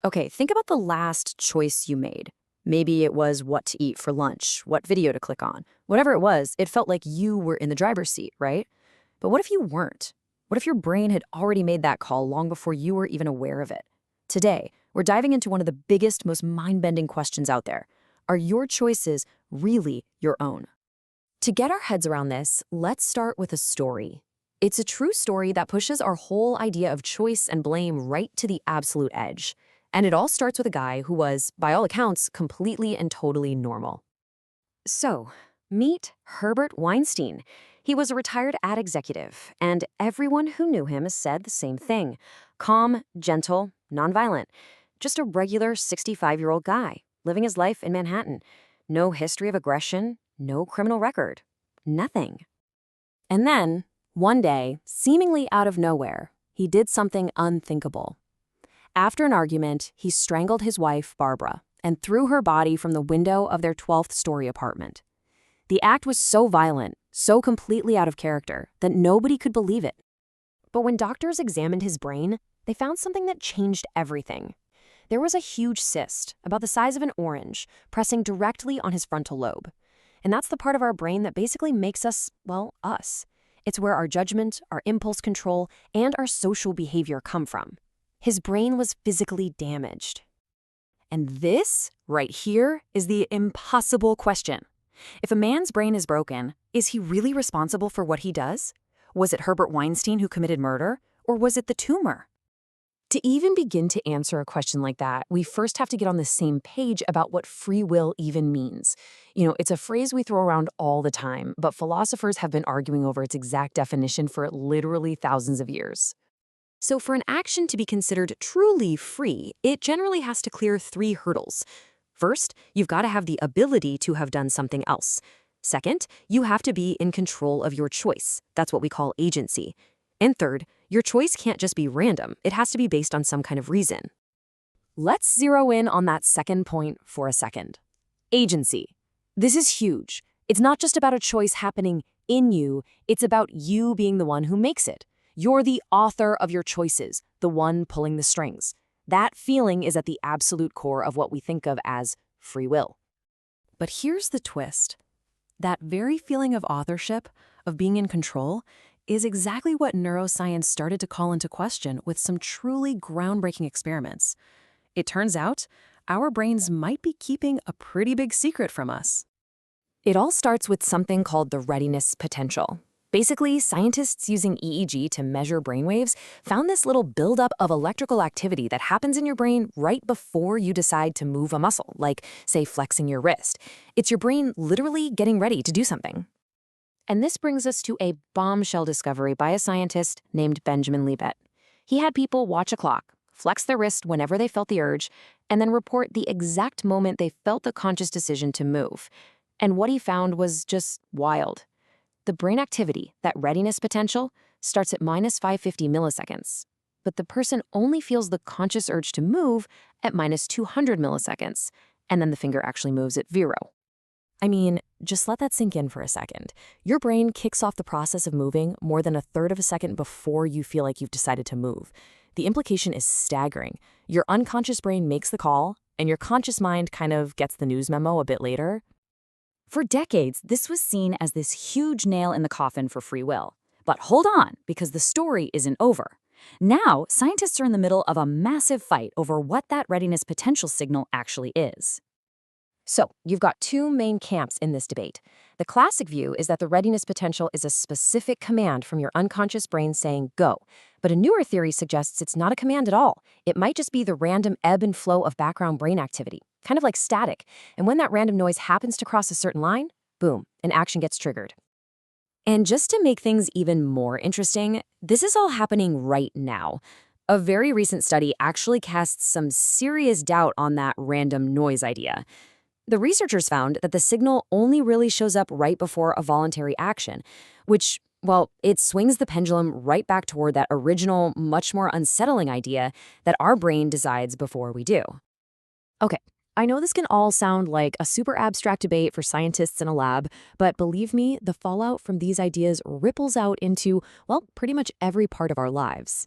Okay, think about the last choice you made. Maybe it was what to eat for lunch, what video to click on. Whatever it was, it felt like you were in the driver's seat, right? But what if you weren't? What if your brain had already made that call long before you were even aware of it? Today, we're diving into one of the biggest, most mind-bending questions out there. Are your choices really your own? To get our heads around this, let's start with a story. It's a true story that pushes our whole idea of choice and blame right to the absolute edge. And it all starts with a guy who was, by all accounts, completely and totally normal. So, meet Herbert Weinstein. He was a retired ad executive, and everyone who knew him said the same thing. Calm, gentle, nonviolent. Just a regular 65-year-old guy, living his life in Manhattan. No history of aggression, no criminal record. Nothing. And then, one day, seemingly out of nowhere, he did something unthinkable. After an argument, he strangled his wife, Barbara, and threw her body from the window of their 12th-story apartment. The act was so violent, so completely out of character, that nobody could believe it. But when doctors examined his brain, they found something that changed everything. There was a huge cyst, about the size of an orange, pressing directly on his frontal lobe. And that's the part of our brain that basically makes us, well, us. It's where our judgment, our impulse control, and our social behavior come from. His brain was physically damaged. And this, right here, is the impossible question. If a man's brain is broken, is he really responsible for what he does? Was it Herbert Weinstein who committed murder, or was it the tumor? To even begin to answer a question like that, we first have to get on the same page about what free will even means. It's a phrase we throw around all the time, but philosophers have been arguing over its exact definition for literally thousands of years. So for an action to be considered truly free, it generally has to clear three hurdles. First, you've got to have the ability to have done something else. Second, you have to be in control of your choice. That's what we call agency. And third, your choice can't just be random. It has to be based on some kind of reason. Let's zero in on that second point for a second. Agency. This is huge. It's not just about a choice happening in you, it's about you being the one who makes it. You're the author of your choices, the one pulling the strings. That feeling is at the absolute core of what we think of as free will. But here's the twist. That very feeling of authorship, of being in control, is exactly what neuroscience started to call into question with some truly groundbreaking experiments. It turns out, our brains might be keeping a pretty big secret from us. It all starts with something called the readiness potential. Basically, scientists using EEG to measure brainwaves found this little buildup of electrical activity that happens in your brain right before you decide to move a muscle, like, say, flexing your wrist. It's your brain literally getting ready to do something. And this brings us to a bombshell discovery by a scientist named Benjamin Libet. He had people watch a clock, flex their wrist whenever they felt the urge, and then report the exact moment they felt the conscious decision to move. And what he found was just wild. The brain activity, that readiness potential, starts at minus 550 milliseconds. But the person only feels the conscious urge to move at minus 200 milliseconds, and then the finger actually moves at 0. I mean, just let that sink in for a second. Your brain kicks off the process of moving more than a third of a second before you feel like you've decided to move. The implication is staggering. Your unconscious brain makes the call, and your conscious mind kind of gets the news memo a bit later. For decades, this was seen as this huge nail in the coffin for free will. But hold on, because the story isn't over. Now, scientists are in the middle of a massive fight over what that readiness potential signal actually is. So, you've got two main camps in this debate. The classic view is that the readiness potential is a specific command from your unconscious brain saying go. But a newer theory suggests it's not a command at all. It might just be the random ebb and flow of background brain activity, kind of like static. And when that random noise happens to cross a certain line, boom, an action gets triggered. And just to make things even more interesting, this is all happening right now. A very recent study actually casts some serious doubt on that random noise idea. The researchers found that the signal only really shows up right before a voluntary action, which, well, it swings the pendulum right back toward that original, much more unsettling idea that our brain decides before we do. Okay, I know this can all sound like a super abstract debate for scientists in a lab, but believe me, the fallout from these ideas ripples out into, well, pretty much every part of our lives.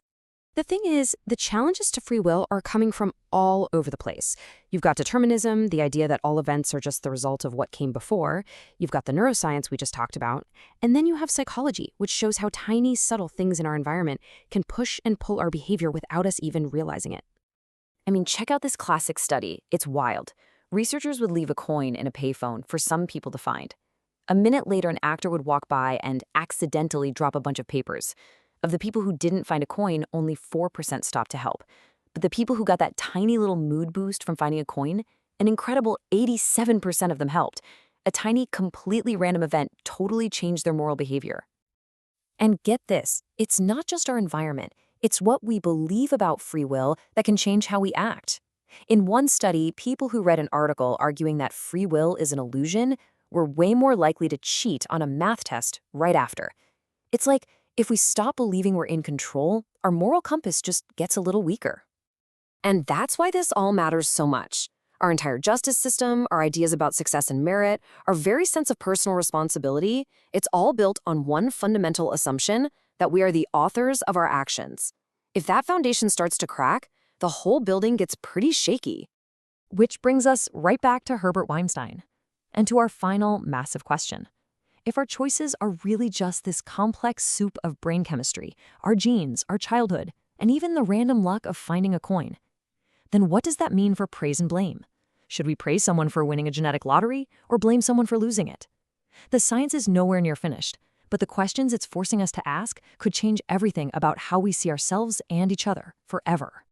The thing is, the challenges to free will are coming from all over the place. You've got determinism, the idea that all events are just the result of what came before. You've got the neuroscience we just talked about. And then you have psychology, which shows how tiny, subtle things in our environment can push and pull our behavior without us even realizing it. I mean, check out this classic study. It's wild. Researchers would leave a coin in a payphone for some people to find. A minute later, an actor would walk by and accidentally drop a bunch of papers. Of the people who didn't find a coin, only 4% stopped to help. But the people who got that tiny little mood boost from finding a coin, an incredible 87% of them helped. A tiny, completely random event totally changed their moral behavior. And get this, it's not just our environment. It's what we believe about free will that can change how we act. In one study, people who read an article arguing that free will is an illusion were way more likely to cheat on a math test right after. It's like, if we stop believing we're in control, our moral compass just gets a little weaker. And that's why this all matters so much. Our entire justice system, our ideas about success and merit, our very sense of personal responsibility, it's all built on one fundamental assumption that we are the authors of our actions. If that foundation starts to crack, the whole building gets pretty shaky. Which brings us right back to Herbert Weinstein and to our final massive question. If our choices are really just this complex soup of brain chemistry, our genes, our childhood, and even the random luck of finding a coin, then what does that mean for praise and blame? Should we praise someone for winning a genetic lottery or blame someone for losing it? The science is nowhere near finished, but the questions it's forcing us to ask could change everything about how we see ourselves and each other forever.